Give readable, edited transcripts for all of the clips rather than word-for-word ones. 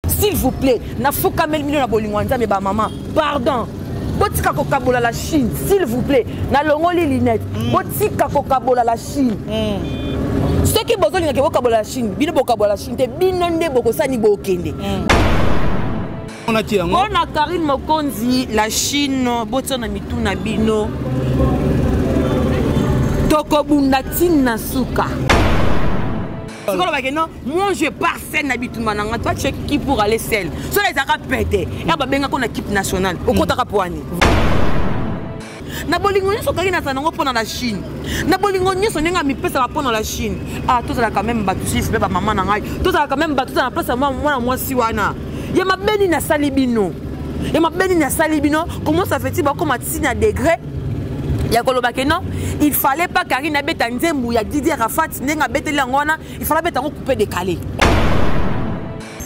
s'il vous plaît, na foka mel million na bolingwanza mais ba maman, pardon. Botika kokabola la Chine, s'il vous plaît, na longoli linette. Botika kokabola la Chine. Ceux qui besoin de kokabola la Chine, bino bokabola la Chine, te binonde bokosani bokende. On a Karine Mokonzi, la Chine, botsona mituna bino. Tokobundati nasuka. Moi je pars scène habituellement. Toi tu es qui pour aller seul. Sur les arabes pété. Il y a une équipe nationale. Au côté Rapoani. Na bolingo nyo sokali na sanango pona la Chine. Na bolingo nyo sonenga mi pesa la pona la Chine. Ah tout ça quand même batu sif ba maman na ngai. Tout ça quand même batu na place moi si wana. Ya mabeni na salibino. Ya mabeni na salibino. Comment ça fait-il ba comme à degré? Il fallait pas Karine abeta nzembu ya Didier Rafat nenga beteli ngona, il fallait beta couper décalé.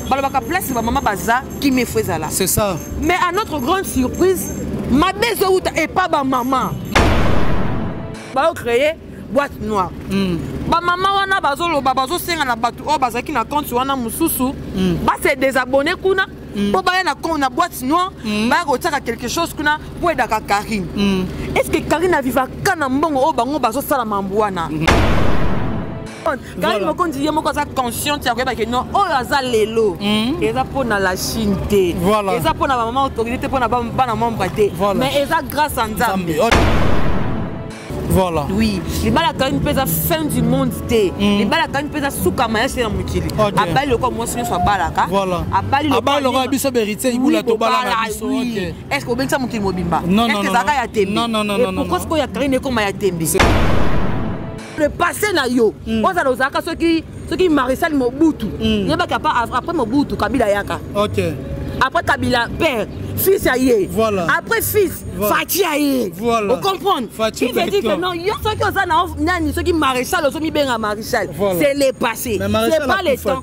Balobaka place ba maman baza qui me faisait là. C'est ça. Mais à notre grande surprise, ma bezo et pas ba maman. Ba créer boîte noire. Ba maman wana bazo senga na batu o bazaki na compte wana mususu. Ba c'est désabonné kuna. Pour bailler na boîte noire, ba retirer quelque chose kuna pour aider Karine. Est-ce que Karine a vécu kana mbongo o bango bazo sala mambwana? Karine Mokonzi yemo ko sa consciente ya ko non o aza lelo. Eza pona la Chine te. Eza pona ba maman autorité pona ba na membre te. Mais eza grâce à Nzambe. Voilà. Oui, les balles quand une pèse à fin du monde té. Les balles quand une pèse à soukama ya c'est mukili. Abali le quoi moi c'est soit balaka. Voilà. Abali le roi biso berité ibula to balaka biso. Est-ce que benza mukili mobimba? Non non non. Non. Pourquoi est-ce qu'il y a Karine comme ya tembi? Le passé na yo. On a l'osaka ceux qui maréchal Mobutu. Il pas capable après Mobutu Kabila yaka. OK. Après Kabila père, fils aïe. Voilà. Après fils, Fati aïe. Voilà. Vous comprenez? Fati veut dire que non, il y a ceux qui ont ceux qui maréchal, ceux qui benga maréchal. C'est les passés. C'est pas les temps.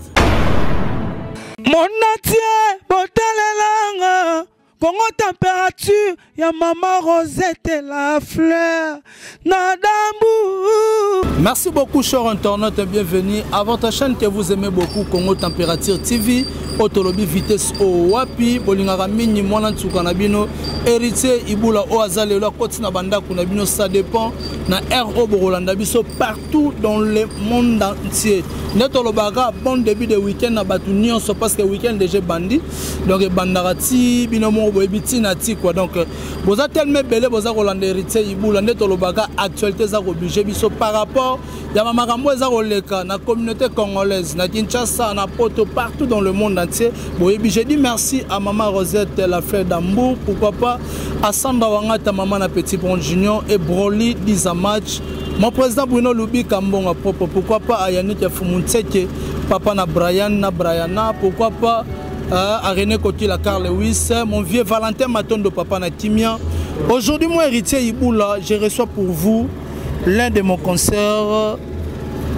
Mon atier, botelelanga. Congo température, ya maman Rosette la fleur, Nadambu. Merci beaucoup, chers internautes, et bienvenue à votre chaîne que vous aimez beaucoup, Congo Température TV. Otolobi vitesse o wapi, bolingara mini mwana tsukanabino, héritier ibula o azale la côte na banda kunabino, ça dépend na RO Borolanda biso partout dans le monde entier. Netolobaga bon début de week-end na batunion so parce que week-end déjà bandi. Donc bandarati binomo boebiti na ti quoi. Donc boza tellement belé boza Rolanda héritier ibula netolobaga actualité za obligé biso par rapport ya makambo za roleka na communauté congolaise na Kinshasa na Poto partout dans le monde entier. J'ai dit merci à maman Rosette la fleur d'Ambour, pourquoi pas à Sandra Wangata maman na Petit Pont Junior et Broly Dizamach. Mon président Bruno Lubi Kambonga propre, pourquoi pas à Yannick Fumunseke, papa na Brian na Brianna, pourquoi pas à René Kotila Carl Lewis, mon vieux Valentin Matondo papa na Timia. Aujourd'hui mon héritier Iboula, je reçois pour vous l'un de mon concerts,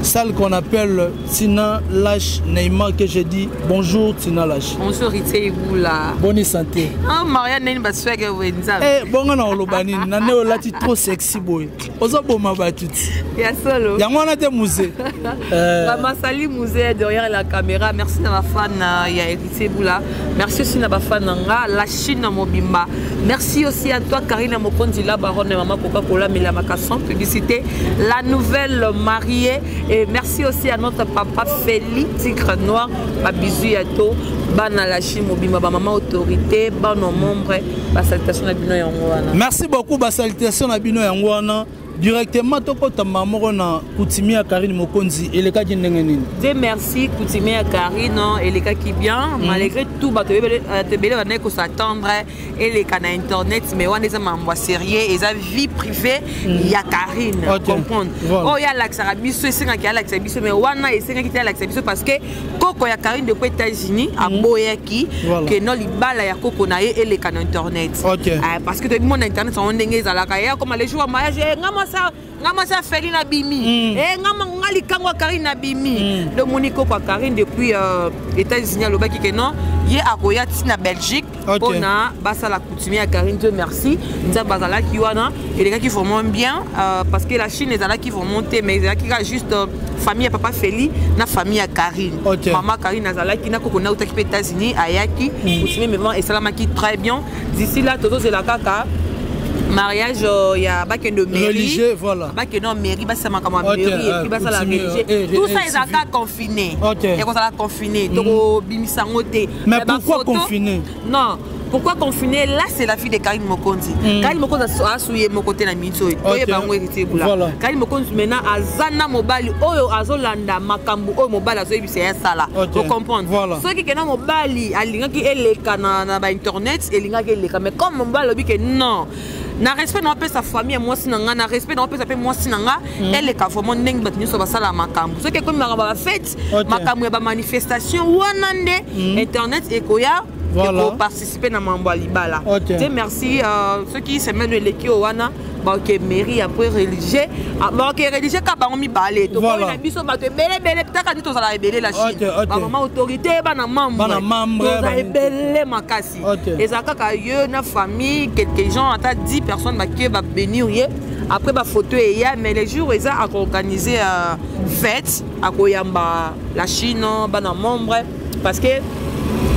celle qu'on appelle Tina Lash Neymar, que j'ai dit bonjour Tina Lash. Bonjour héritier Iboula. Bonne santé. Ah Marianne Nene baswege wenza. Eh bon on a olobani nane olati trop sexy boy. Ozo boma batuti. Ya solo. Ya ngwana te musée. Masali musée derrière la caméra. Merci à ma fan ya héritier Iboula. Merci aussi à ma fan nga la Chine mobimba. Merci aussi à toi Karine Mokonzi la baronne maman Coca-Cola mais la macassant publicité la nouvelle mariée. Et merci aussi à notre papa Félix Tigre Noir, Babizou Yato, Bana la Chine mobimba, maman autorité, ban nos membres, salutation à Bino Yangwana. Merci beaucoup, salutation à Bino Yangwana. Directement, tu maman na Koutimia Karine Mokonzi et les cas qui n'engagent. Dieu merci Koutimia Karine et les cas qui bien malgré tout tu belé on s'attendre et les cas na internet mais on est un sérieux et sa vie privée il y a Karine comprendre. Oh il y a l'axarabiso c'est quand il y a l'axarabiso mais wana et c'est quand il y a l'axarabiso parce que koko ya Karine depuis États-Unis à Boyaki que non li bala ya koko na et les cas na internet. Parce que tout le monde internet sont ndenge za la kaya comme les jours mariage ngama sa Felina Bimi et ngama ngali kangwa Karine Bimi le Monico kwa Karine depuis États-Unis le baki que non hier à Koya na Belgique on a basa la coutumier à Karine Dieu merci nous bazala qui wana et les gars qui vont bien parce que la Chine est là qui vont monter mais les gars qui juste famille ya papa Feli na famille ya Karine. Maman Karine azalaki na koko na utaki pe États-Unis ayaki aussi mais et salamaki très bien. D'ici là toto c'est la kaka mariage il y a bakendo mairie religieux voilà bakendo mairie ba sama comme mairie et puis ba ça la religieux tout ça ils ont confiné et quand ça la confiné toko bimisa ngote mais pourquoi confiné non pourquoi confiner là c'est la fille de Karine Mokonzi Karine Mokonzi a souillé mon côté na mitso oye bango héritier bula Karine Mokonzi maintenant azana mobali oyo azolanda makambu oyo mobali azoyebisa ya sala vous comprendre ceux qui kena mobali alingaki eleka na ba internet elingaki eleka mais comme mobali lobi que non na respect na sa famille moi sinanga na respect na sa pe moi sinanga elle ka vraiment ndeng batini so basala makambu ceux qui comme ba fête makambu ya ba manifestation wanande internet ekoya pour participer dans Mambo Libala. Merci ceux qui se mènent les Kiowana, qui mairie après religieux, qui religieux quand on mi balé. Donc on a biso bateau belé peut-être quand tu vas belé la Chine. Maman autorité bana membre. Vous avez belé makasi. Et ça quand il y a une famille quelques gens à 10 personnes qui va bénir après ba photo et mais les jours ils ont organisé fête à Koyamba la Chine bana membre parce que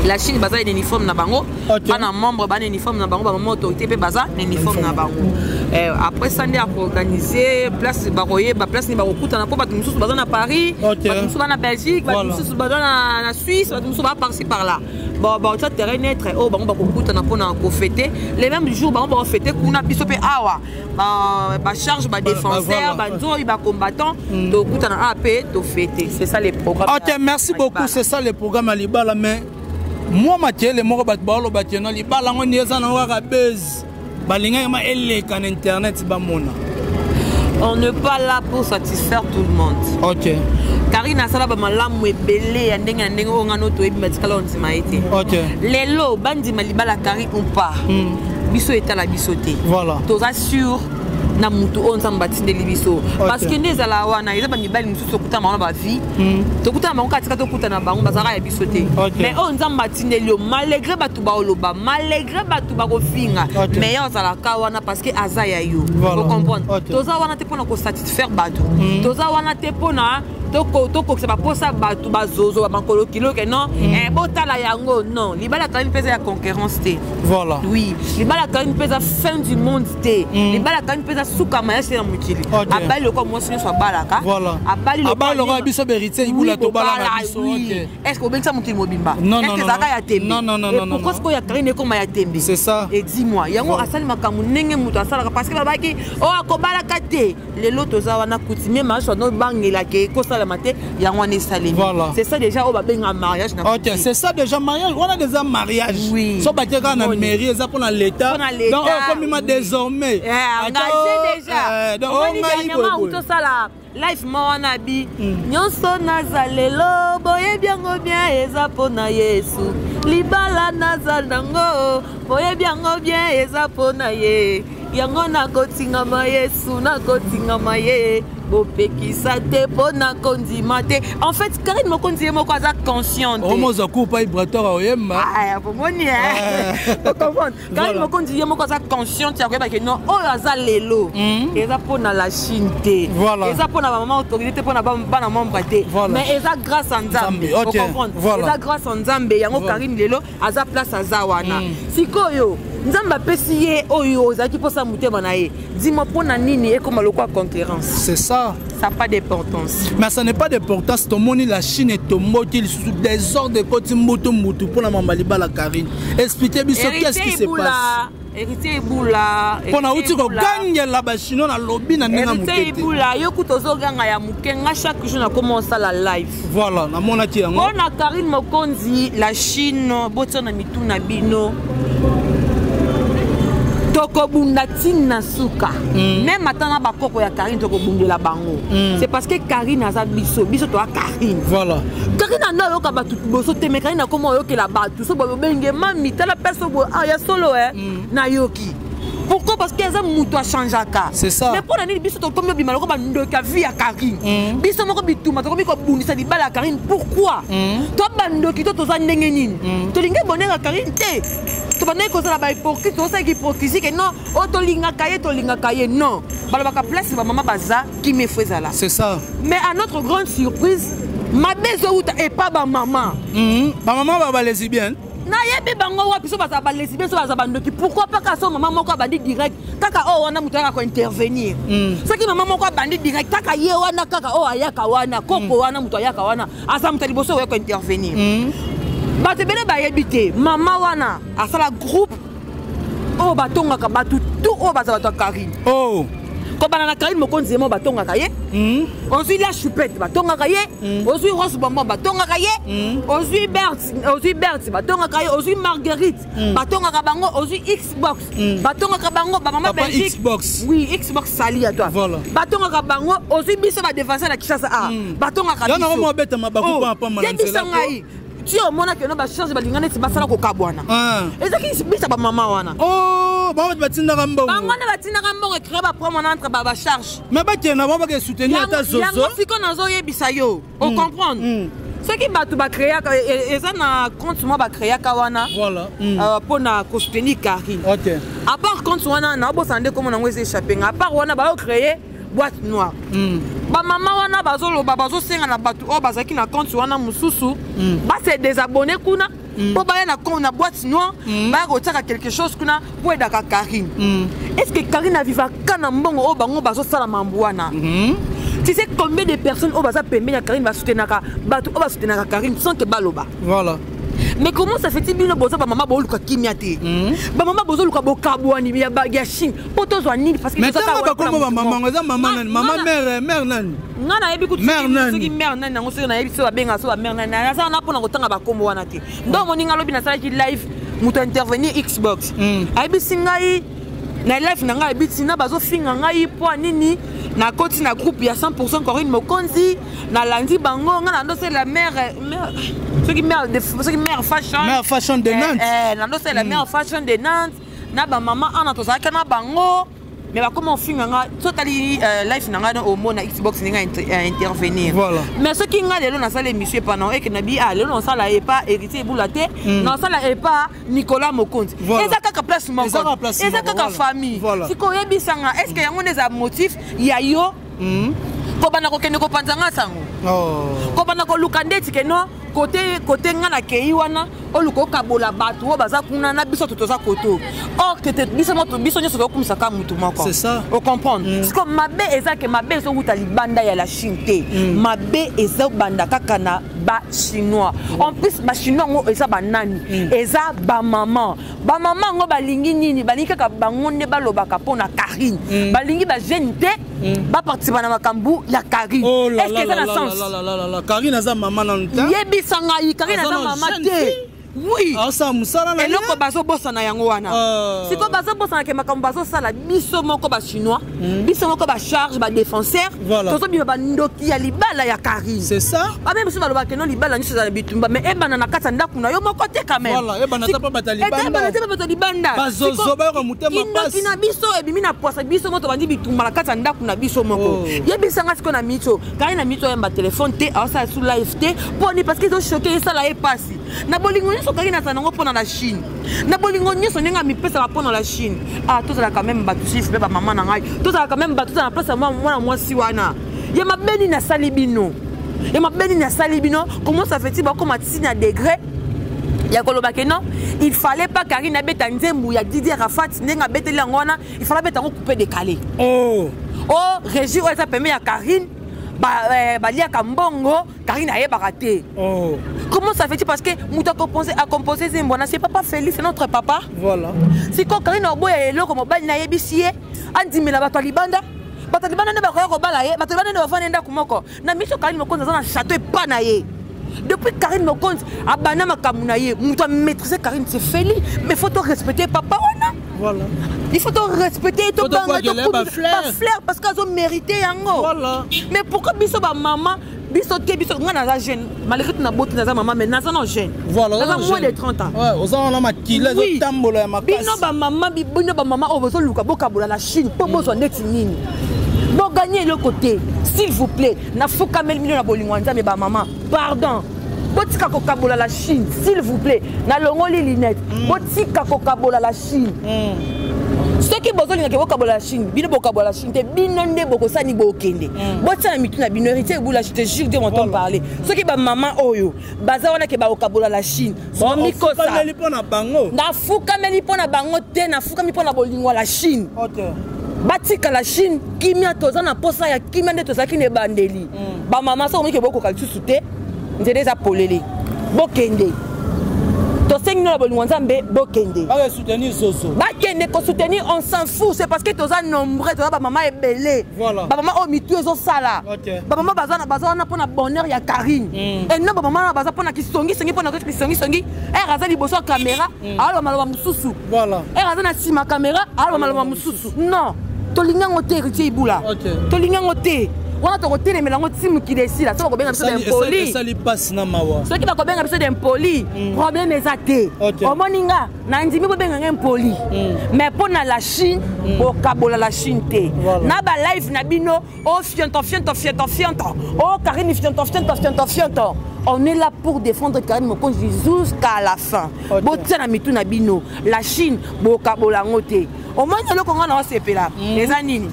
la Chine baza un uniforme na bango bana membre bana uniforme na bango ba maman autorité pe baza uniforme na bango après ça on a organisé place baroyer ba place ni barokuta na po ba mususu baza na Paris ba mususu na Belgique ba mususu baza na Suisse ba mususu ba par-ci par là bon ça terrain être oh bango ba kokuta na po na ko fêter les mêmes jours bango ba fêter kuna biso pe awa ba charge ba défenseur ba nzo ba combattant to kuta na AP to fêter c'est ça les programmes. OK merci beaucoup c'est ça les programmes à Libala mais moi Mathieu les moko bat balo batena Libala ngoni eza na waka buzz balinga ma eleka na internet ba mona. On n'est pas là pour satisfaire tout le monde. OK. Karina sala ba malamu ebele ya ndenge ndenge o ngano to ebi matikala on simaite. OK. Lelo bandi malibala Karine ou pas. Biso etala bisoté. Voilà. To assure na mutu on sambatinde libiso parce que ndezala wana eza ba mibali mususu kuta maona ba vie to kuta maona katika to kuta na bango bazaka ya bisoté mais on sambatinde lio malgré batu ba oloba malgré batu ba kofinga mais on zala ka wana parce que azaya yo vous comprendre toza wana te pona ko satisfaire batu toza wana te pona toko c'est pas pour ça batu bazozo ba makolo kilo que non botala yango non libala quand une pesa ya concurrence té voilà oui libala quand une pesa fin du monde té libala quand une pesa suka maya c'est na mukili abali loko moi sinyo so balaka voilà abali loko biso berité ibula to balaka biso OK est-ce que obengisa mukili mobimba est-ce que zaka ya tembe non pourquoi ce ko ya Karine comme ya tembe c'est ça et dis-moi yango asali makamu ndenge mutu asala parce que babaki o akobalaka té lelo toza wana coutumier ma so no bangela ke ko sala maté yango salé voilà c'est ça déjà au babenga mariage OK c'est ça déjà mariage on a déjà mariage oui so bateka na mairie ça pour l'état donc comme il désormais engagé déjà donc on a eu tout ça là life mawana bi nyonso nazalelo boye biango bien eza pona Yesu libala nazalango boye biango bien eza pona ye yango nakotingama Yesu nakotingama ye bopekisa te pona kondima te en fait Karine Mokonzi moko aza consciente o moza coupa vibratoire oyemba ah pomoni vous comprendre Karine Mokonzi moko aza consciente ya koyeba que non oyo aza lelo eza pona la Chine te eza pona maman autorité pona bana membre te mais eza grâce à Nzambe vous comprendre eza grâce à Nzambe yango Karine lelo aza place aza wana sikoyo Nzamba pesi ye oyo ozaki posa mutema na ye. Dis-moi pona nini et comme lokwa concurrence. C'est ça. Ça n'a pas d'importance. Mais ça n'est pas d'importance. Ton moni la Chine est ton mot sous des ordres de côté mutu pour la mambaliba la Karine. Expliquez bien qu'est-ce qui se passe. Héritier Eboula. Pona uti ko gagner la bachino na lobby na nenga mukete. Héritier Eboula yo kutozo ganga ya mukenga chaque jour na commence la live. Voilà, na mona ti yango. On a Karine Mokonzi la Chine botona mituna bino. Toko bundatina suka. Même maintenant bakoko ya Karine toko bundela bango. C'est parce que Karine aza biso to a Karine. Voilà. Karine na yo ka batu boso te me Karine na komo yo ke la batu so bo benge mami tala perso bo ya solo na yoki. Pourquoi? Parce qu'il y a un mouton à changer. C'est ça. Mais pour l'année, biso comme yo bimalo comme ndoka vie à Karine. Biso moko bituma to comme ko bundisa di bala Karine. Pourquoi? Toi bandoki to toza ndenge nini? To linga bonheur à Karine te. To bandoki ko ça ba hypocrite, to ça hypocrisie que non, o to linga kaye non. Bala baka place ba maman baza qui me faisait là. C'est ça. Mais à notre grande surprise, ma beso et pas ba maman. Ba maman ba lesbienne. Na yebi bango wa biso baza ba lesbienne so baza bandoki. Pourquoi pas ka so maman moko bandi direct kaka o wana mutu ko intervenir. Ce qui maman moko bandi direct kaka ye wana kaka o ayaka wana koko wana mutu ayaka wana asa mutu liboso ko intervenir. Ba te bele ba yebite maman wana asala groupe o batonga ka batu tout o baza batu Karine. Oh. Ko banana Karine mokonzi mo batonga ka ye. Ozui la choupette batonga ka ye. Ozui Rose Bombo batonga ka ye. Ozui Bert batonga ka ye. Ozui Marguerite batonga ka bango. Ozui Xbox batonga ka bango. Ba maman Belgique. Xbox. Oui, Xbox sali à toi. Voilà. Batonga ka bango. Ozui biso ba défenseur la Kishasa a. Batonga ka biso. Yana mo beta mabaku pa pa manzela. Tu as mon que no ba charge ba lingane ti basala ko kabwana. Ezaki bisa ba maman wana. Oh, ba batinda kambo. Ba ngone batinda kambo ko créer ba promo entre ba charge. Mais ba tiena ba ke soutenir ta zozo. Yango siko nazo yebisa yo. On comprendre. Ce qui ba tu ba créer eza na compte moi ba créer ka wana. Voilà. Pour na ko soutenir Karine. OK. À part compte wana na bo sande comme na ngwe échapper. À part wana ba créer boîte noire. Ba maman wana bazo senga na batu o bazaki na compte wana mususu ba se désabonner kuna po ba na compte na boîte noire ba retirer quelque chose kuna pour aider Karine. Est-ce que Karine a viva kana mbongo o bango bazo sala mambuana? Tu sais combien de personnes au baza pembe ya Karine va soutenir batu o ba soutenir Karine sans que baloba. Voilà. Mais comment ça fait-il bien boza ba maman boluka kimiate? Ba maman bozoluka bokabwani ya bagashin. Poto zo nini parce que mais ça ba comme maman eza maman mère nani? Ngana yebi kuti soki mère nani nango soki na yebi so ba benga so ba mère nani. Na ça na pona kotanga ba kombo wana te. Donc moninga lobi na sala ki live muto intervenir Xbox. Ayebi singai na live nanga yebi tina bazo finga ngai po nini na koti na groupe ya 100% Corinne Mokonzi na landi bango ngana ndo c'est la mère ce qui mère fashion de Nantes na ndo c'est la mère fashion de Nantes na ba maman ana to ça kana bango mais ba comment finga nga totally life nanga au mona Xbox ninga intervenir voilà mais ce qui nga lelo na sala émission pendant et que na bi lelo na sala e pas héritier boulaté na sala e pas Nicolas Mokonzi eza kaka place moko eza kaka famille siko yebisanga est-ce que yango neza motif ya yo ko bana ko kende ko panzanga sango ko bana ko lukandeti ke no côté ngana kei wana oluko kabola batu o baza kuna na biso toza koto or que biso nyoso ko kumisa ka mutu moko c'est ça on comprendre parce que mabe ezake mabe so uta libanda ya la Chine mabe eza banda kaka na ba chinois en plus ba chinois ngo eza banani eza ba maman ngo balingi nini balingi kaka bango ne balobaka pona Karine balingi ba jeune te ba participer na makambu ya Karine est-ce que ça a sens Karine eza maman na nta yebi sanga yi Karine eza maman te. Oui. Ça musala na. Et loko bazo bossa na yango wana. Siko bazo bossa na ke makambo bazo sala biso moko ba chinois, biso moko ba charge ba défenseur. Tozo bi ba ndoki ya libala ya Karine. C'est ça. Ba même biso baloba ke no libala nyiso za bitumba mais ebana na kata ndaku na yo moko te quand même. Voilà, ebana ta pa batalibanda. Ebana ta pa batalibanda. Bazozo ba ko mutema passe. Kina biso ebimi na poisa biso moto bandi bitumba na kata ndaku na biso moko. Yebisanga siko na micho. Karine na micho ya ba téléphone te, asa sous live te, poni parce qu'ils ont choqué ça la est passé. Na bolingo so Karine atanango pona la Chine na bolingo nyeso nenga mipesa la pona la Chine to za quand même batu chiffre ba maman na ngai to za quand même batu na place moi mwasi wana ya mabeni na salibino comment ça fait-il ba comme atine à degré ya koloba ke non il fallait pas Karine abeta nzembu ya Didier Rafat nenga beteli ngona il fallait beta ngo couper décalé régie o ça permet ya Karine balia kambongo Karine aye baraté. Comment ça fait-il parce que muta a composé Zembona c'est papa Félix c'est notre papa. Voilà. Si quand Karine oboya elo comme bali na yebisie andimela bato libanda ne ba ko bala ye bato libanda ne ba fanda kumoko na miso Karine Mokonzi na château pas na ye. Depuis Karine Mokonzi abana makamu na ye muta maîtriser Karine c'est Félix mais faut respecter papa wana. Voilà. Il faut respecter tout le flair parce qu'ils ont mérité yango. Voilà. Mais pourquoi biso ba maman biso nga naza jeune malgré tout na boti naza maman mais naza non jeune voilà naza moins de 30 ans ouais oza wana makila ezotambola ya makasi bino ba maman oyo bozoluka bokabola la Chine po bozwa neti nini bo gagner le côté s'il vous plaît na fukameli million na bolingo nzambe ba maman pardon botika kokabola la Chine s'il vous plaît na longoli linette botika kokabola la Chine ceux qui besoin de bokabola la Chine bino bokabola la Chine te bino nde bokosani bokende botia na mitu na bino héritier boula je te jure de m'entendre parler ceux qui ba maman oyo baza wana ke ba bokabola la Chine bon mikosa fukameli pona bango na fukameli pona bango te na fukameli pona bolingo la Chine OK batika la Chine kimia toza na posa ya kimia nde tozaki ne bandeli ba maman so ke bokoka lisusu te nzede eza polele bokende tosengi na bolingo nzambe bokende ba soutenir soso bakende ko soutenir on s'en fout c'est parce que toza nombreux toza ba maman ebele ba maman o mitu ezo sala ba maman bazana na pona bonheur ya Karine et non ba maman baza pona kisongi pona kisongi raza liboso caméra alors maloba mususu voilà raza na sima caméra alors maloba mususu non tolinga ngote héritier ibula tolinga ngote wana tokotelemela ngo timu kidesila so kobenga biso d'impoli ça li passe na mawa so ki bakobenga biso d'impoli problème ezate omoninga na ndimi bobenga impoli mais pona la Chine bokabola la Chine te na ba live na bino o fianto o Karine fianto on est là pour défendre Karine Mokonzi jusqu'à la fin botia na mitu na bino la Chine bokabola ngote omoni lo konga na sepela eza nini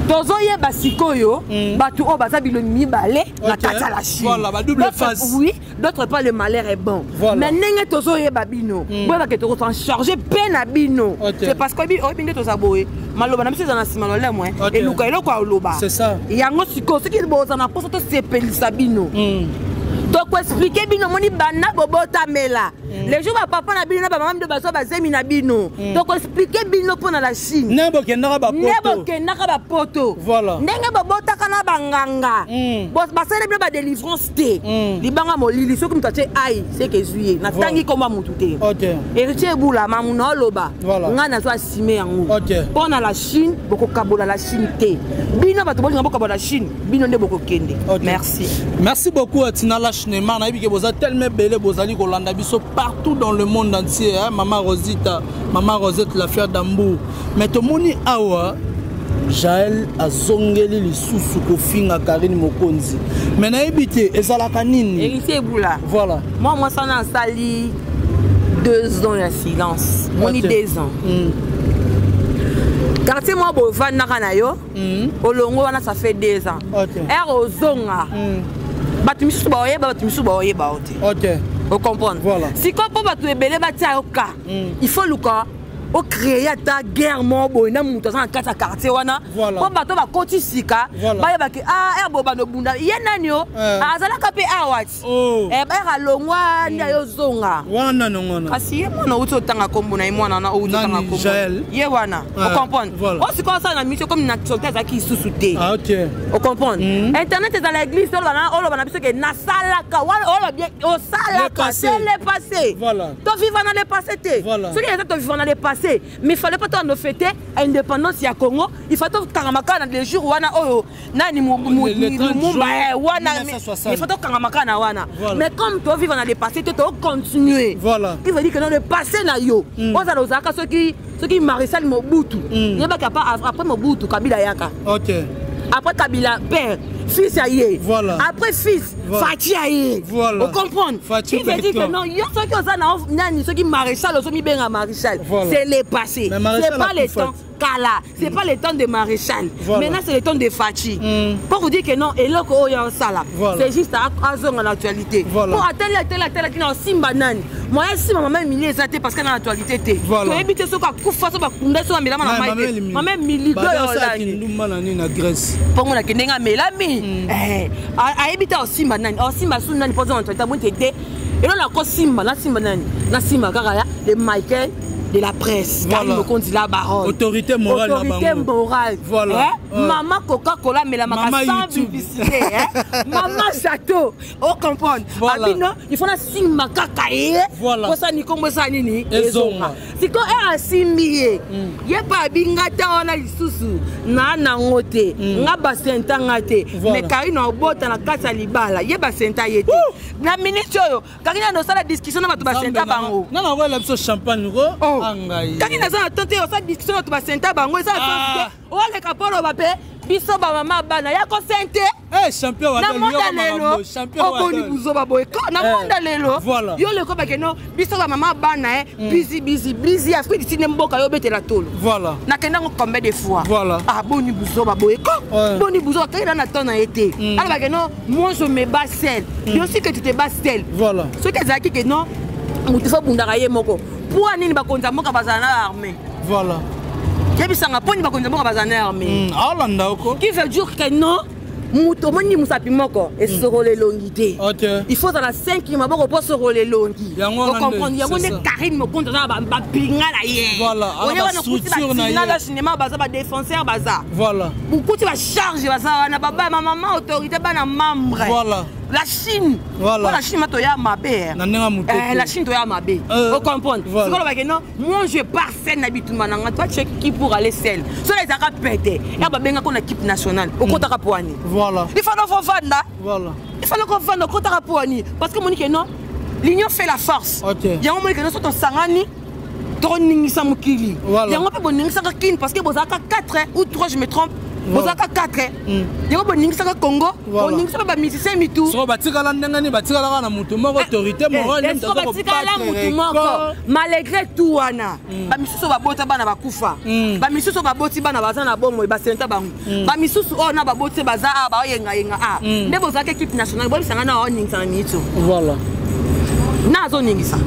tozoye basikoyo batu o baza biloni mibale na kata la Chine voilà ba double face oui d'autre part le malheur est bon mais nenge tozoye babino boba ke to s'en charger peine à bino c'est parce que bi o binde to saboye maloba na biso na sima lo lemwe et luka eloko aloba c'est ça yango siko ce qui boza na poso to sepelisa bino donc expliquer bino moni bana bobota mela les jours papa na bino na ba maman de baso bazemi na bino donc expliquer bino pona la Chine nebo kendaka ba poto voilà ndenge bobota kana banganga boss basele bino ba délivrance te libanga molili soki mutache ai c'est que juillet na tangi koma mutu te héritier bula mamuna oloba nga na so asime yango pona la Chine boko kabola la Chine te bino bato bolinga boko kabola la Chine bino nde boko kende merci beaucoup Tina Lachnema na bike boza tellement belé bozali kolanda biso partout dans le monde entier maman Rosette la fière d'Ambour mais to moni awa Jaël azongeli lisusu kofinga Karine Mokonzi mais na ebité ezalaka nini héritier bula voilà moi ça na sali 2 ans de silence moni 2 ans quartier moi bovana kana yo olongo wana ça fait 2 ans ozonga batu misu ba oyeba OK vous comprenez voilà si quand batu ebele batia oka il faut luka o créer ta guerre mo boina muto za kata quartier wana po bato ba koti sika ba ba ke boba no bunda yenani yo azala kape awati ba longwa ndia yo zonga wana nongona kasi ye mwana uto tanga kombo na mwana na uto tanga kombo ye wana vous comprenez o si comme ça na mission comme na soldat za ki susute OK vous comprenez internet est dans l'église on va biso ke na salaka wala bien au salaka c'est le passé voilà to vivre dans le passé te ce qui est to vivre dans le passé mais il fallait pas tant fêter l'indépendance ya Congo il fallait kangamaka dans les jours wana oyo nani mumba wana il faut kangamaka na wana mais comme toi vivre dans le passé tu dois continuer voilà il veut dire que dans le passé na yo oza ozaka ceux qui Maréchal Mobutu yeba ka pas après Mobutu Kabila yaka OK après Kabila père fils aïe voilà après fils Fati aïe voilà vous comprenez il veut dire que non yo ceux qui oza na nani ceux qui Maréchal ozo mi benga Maréchal c'est le passé c'est pas le temps Kala c'est pas le temps de Maréchal maintenant c'est le temps de Fati pour vous dire que non et loko oyo sala c'est juste à zone en actualité pour atteindre qui na simba nani moi simba maman milier ça parce que dans l'actualité té to éviter ce ka kufa so ba kunda so amela na mai maman miligo yo la ni na Grèce pour na kendenga melami a éviter simba nani simba sou nani pour en actualité bon té et là la ko simba na simba nani na simba kaka ya le Michael de la presse. Karine Mokonzi la baronne. Autorité morale. Autorité morale. Voilà. Maman Coca-Cola, mais la maman sans publicité. Maman Château. Oh, comprendre. Voilà. Il faut la signe makakaye. Voilà. Pour ça, ni comme ça, ni. Ezonga. Si quand elle a simbié, il n'y a pas bingata on a lisusu. Na ngote. Nga basenta ngate. Mais Karine a bota na kasa libala. Il y a basenta yete. Na minute yo. Karine a nos la discussion na basenta bango. Non, non, ouais, la champagne. Karine a ça tenté sa discussion na basenta bango. Ça a oh le caporo va payer. Biso ba mama bana ya ko sente champion wa lelo champion wa boni buzo ba boy na monda lelo yo le ko ba ke no biso ba mama bana busy afri diti ne mboka yo betela tolo voilà na kenda ngo combien de fois voilà boni buzo ba boy ko boni buzo ka ina na tona été ala ba ke no moi je me bats seul yo aussi que tu te bats seul voilà ce que zaki ke no mutu fa bunda kaye moko pour anini ba konza mboka bazana armée voilà qui veut dire que non, il faut dans la 5e maboko pour se rouler longi. Vous comprenez? Il y a une Karine Mokonzi na ba pinga la hier. Voilà. On structure na la cinéma baza ba défenseur baza. Voilà. Beaucoup tu vas charger baza na baba maman autorité ba na membre. Voilà. La Chine. Voilà. La Chine to ya mabe. La Chine to ya mabe. Vous comprenez? C'est quoi le non? Moi je pars seul na bitumba na toi tu qui pour aller seul. So les aka pété. Ya ba benga ko na équipe nationale. Au kota ka poani. Voilà. Il faut non fanda. Voilà. Il faut qu'on fasse nos comptes à poignet parce que Monique non, l'union fait la force. Il y a un moment que nous sommes sangani, tourningisa mukili. Il y a un moment que boningisa kin parce que vous avez 4 ou 3 je me trompe. Vous avez 4. Il y a un boningisa Congo, boningisa ba musicien mitou. So batikala ndengani batikala na mutu moko autorité morale ndio batikala mutu moko malgré tout wana. Ba misusu ba bota bana bakufa. Ba misusu ba boti bana bazana bomo ba senta bangu. Ba misusu ona ba boti baza ba yenga ne vous avez équipe nationale bo bisanga na oningisa mitu. Voilà. Na zo ningisa.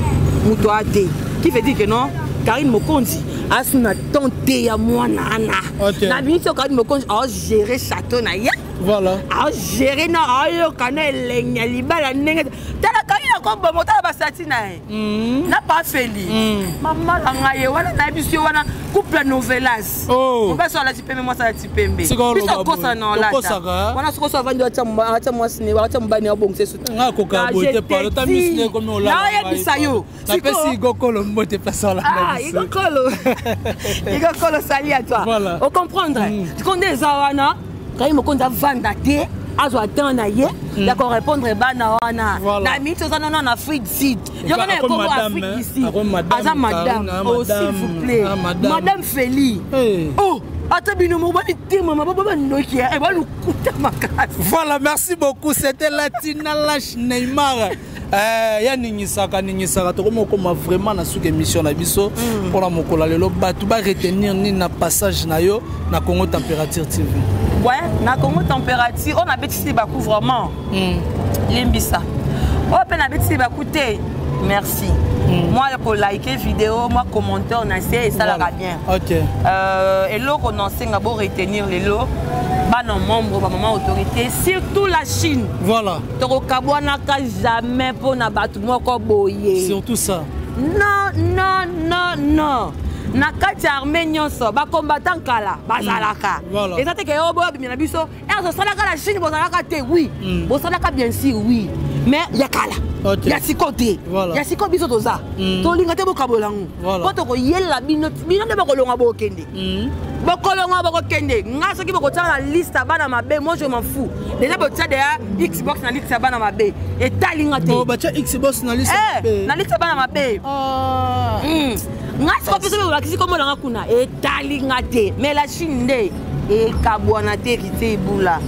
Mutu ate. Qui veut dire que non Karine Mokonzi a son tenté à moi nana. Na binso Karine Mokonzi a géré château na ya. Voilà. A géré na ayo kana lenya libala nenge. Tala Karine ko bomota ba satina na pas feli. Maman nga ye wana na biso wana couple novelas. On va sur la tipembe moi ça la tipembe. Biso ko ça non là. Wana soko so vandi acha moi sine acha mbani ya bongse so. Nga ko ka bote pa le tamisne comme on l'a. Na ya bisayo. Ça peut si gokolo mbote place là. Igokolo. Igokolo sali à toi. Voilà. On comprendre. Tu connais Zawana, quand il me compte vendre té, azo attendre na ye, d'accord répondre bana wana. Na mi to non en Afrique Sud. Je connais comment Afrique ici. Aza madame, oh s'il vous plaît. Madame Feli. Oh voilà, merci beaucoup. C'était Latina Lash Neymar. Ningisaka vraiment na sous émission na biso pour la mokola lelo batu ba retenir ni na passage na yo na Congo Température TV. Ouais, na Congo Température on a bêtisi bakou vraiment. Limbisa. Oh pe na bêtisi bakou te. Merci. Moi pour liker vidéo, moi commenter on a essayé et ça la va bien. OK. Et l'autre on enseigne à bon retenir les lots. Ba non membre ba maman autorité surtout la Chine. Voilà. Toko kabwana ka jamais pour na batu moko boye. Surtout ça. Non. Na kati armée nyonso ba combattant kala bazalaka. Et ça te ke obo bimina biso. Et ça salaka la Chine bozalaka te oui. Bozalaka bien sûr oui. Mais ya kala. Ya sikote. Ya sikote biso toza. To linga te bokabolangu. Po to ko yela bino de bokolonga bokende. Bokolonga bokende. Nga soki bokotsa la liste bana mabe, moi je m'en fous. Déjà botsa de Xbox na liste bana mabe. Et talinga te. Oh bacha Xbox na liste mabe. Na liste bana mabe. Nga soki biso bakisi komo langa kuna. Et talinga te. Mais la Chine nde e kabwana te kite bula.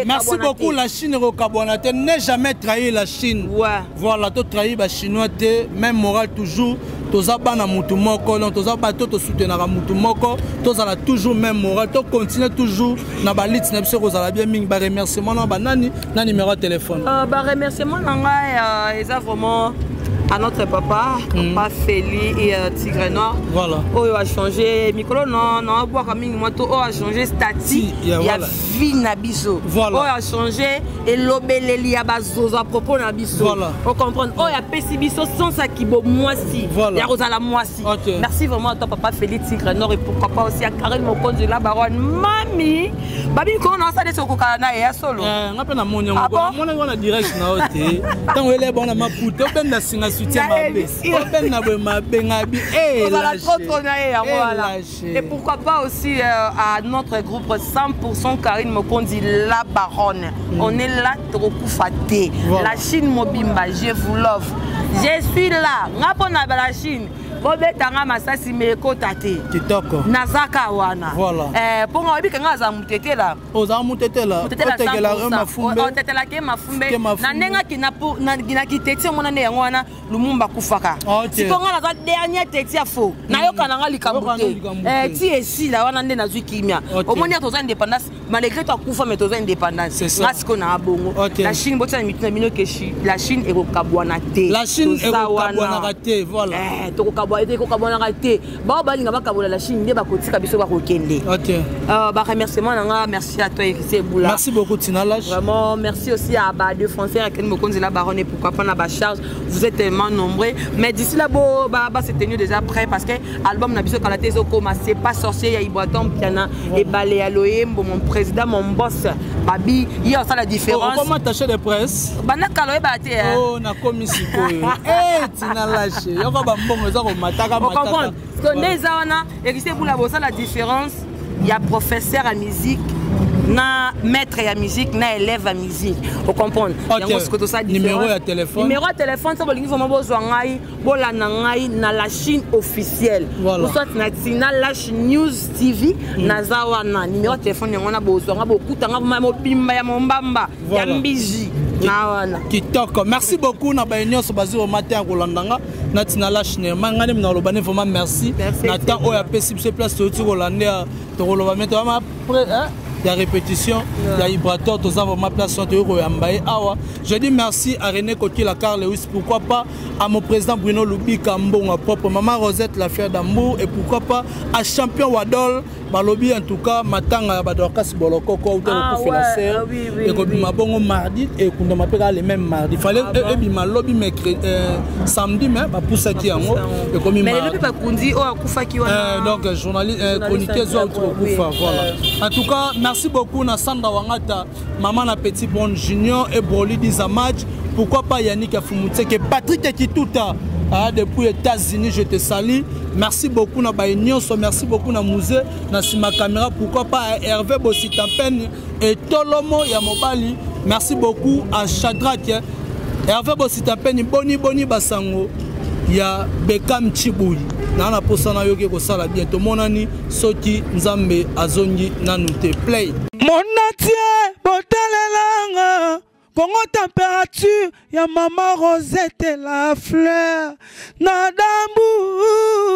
Merci beaucoup la Chine ne jamais trahir la Chine. Voilà, tu trahis les Chinois, même moral toujours. Tu as pas mutu moko, tu as pas tout soutenir à mutu moko, tu as toujours même moral, tu continues toujours na balit na biso kozala bien ming ba remerciement na banani na numéro de téléphone. Ba remerciement na nga eza vraiment à notre papa, papa Feli et Tigre Noir. Voilà. Oh, il a changé micro, non, non, boire comme une moto, oh, a changé statut, il y a vie Nabiso. Voilà. Oh, a changé et l'obélé, à bazozo à propos Nabiso. Voilà. On comprend. Oh, il y a Pessibiso sans ça qui vaut moi si. Voilà. Il y a Rosala moi si. Okay. Merci vraiment à ton papa Feli Tigre Noir et pourquoi pas aussi à Karel Mokonde de la baronne. Mami, Babi, comment on a des sokokana et à solo. On a pas mon nom, on a direct na hote. Tant elle est bonne à ma poutre, on ben na singa soutien ma bé. On ben na ma bengabi et la voilà. Et pourquoi pas aussi à notre groupe 100% Karine Mokondi la baronne. On est là trop faté. La Chine Mobimba, je vous love. Je suis là. Ngapona la Chine. Bobetanga masasi meko tate. Kitoko. Nazaka wana. Voilà. Pour moi bi kanga za mutete là. Oza mutete là. Oteke la rema fumbe. Oteke la ke mafumbe. Na nenga kinapo na kitete mona ne yango wana Lumumba kufaka. Sikonga na za dernier tete ya fo. Na yoka nanga likambuke. Ti esi la wana nde na zwi kimia. Omoni toza indépendance malgré toi kufa mais toza indépendance. Ngasiko na bongo. La Chine botsa mitina mino keshi. La Chine ekokabwana te. La Chine ekokabwana te, voilà. La Chine merci à toi Boula. Merci beaucoup Tina Lash. Vraiment merci aussi à deux Français à quel Mokonzi la baronne et pourquoi pas la charge. Vous êtes tellement nombreux mais d'ici là c'est tenu déjà prêt parce que album n'a biso kalaté zokoma c'est pas sorcier ya Iboatom piana et balé aloé mon président mon boss Babi il y a ça la différence. Comment attaché de presse bana kaloé baté oh na komisi ko eh Tina Lash yoko ba mbongo za ko mataka mataka. La différence, il y a professeur à musique, na maître à musique, na élève à musique. Vous comprenez? Numéro à téléphone. Numéro à téléphone, ça veut dire que na la Chine officielle. Ou soit na Tina Lash News TV, na zawana. Numéro de téléphone, on a besoin beaucoup merci beaucoup na baignon so bazi au matin à Rolandanga na Tina Lash ne mangane na lobane vraiment merci Nathan o ya pesi place to Rolanda to loba metto ma il y a répétition, il y a Ibrator, tous avons ma place awa. Je dis merci à René Coty la Carl Lewis, pourquoi pas à mon président Bruno Loubi Cambon, à propre maman Rosette la fière d'amour et pourquoi pas à champion Wadol, Balobi en tout cas, Matanga Badorkas Boloko, ou la serre, et comme ma bongo mardi et qu'on m'appelle les mêmes mardi. Il fallait ma lobby mercredi samedi mais pour ça qui est en haut et comme mais le pas kundi o akufa ki wana donc journaliste chroniqueur voilà. En tout cas merci beaucoup na Sandra Wangata, maman na petit bon junior et Broly Dizamaj, pourquoi pas Yannick Afumutseke, Patrick Ekituta depuis les États-Unis, je te salue. Merci beaucoup na Baïnyoso, merci beaucoup na Musée, na Sima Caméra, pourquoi pas à Hervé Bossitampene et Tolomo Yamobali. Merci beaucoup à Shadrach, Hervé Bossitampene, Boni Basango, ya Bekam Chiboui. Nana posana yoke ko sala bientôt monani soti nzambe azongi nanute play monatie botalelanga Congo température ya maman Rosette la fleur na dambu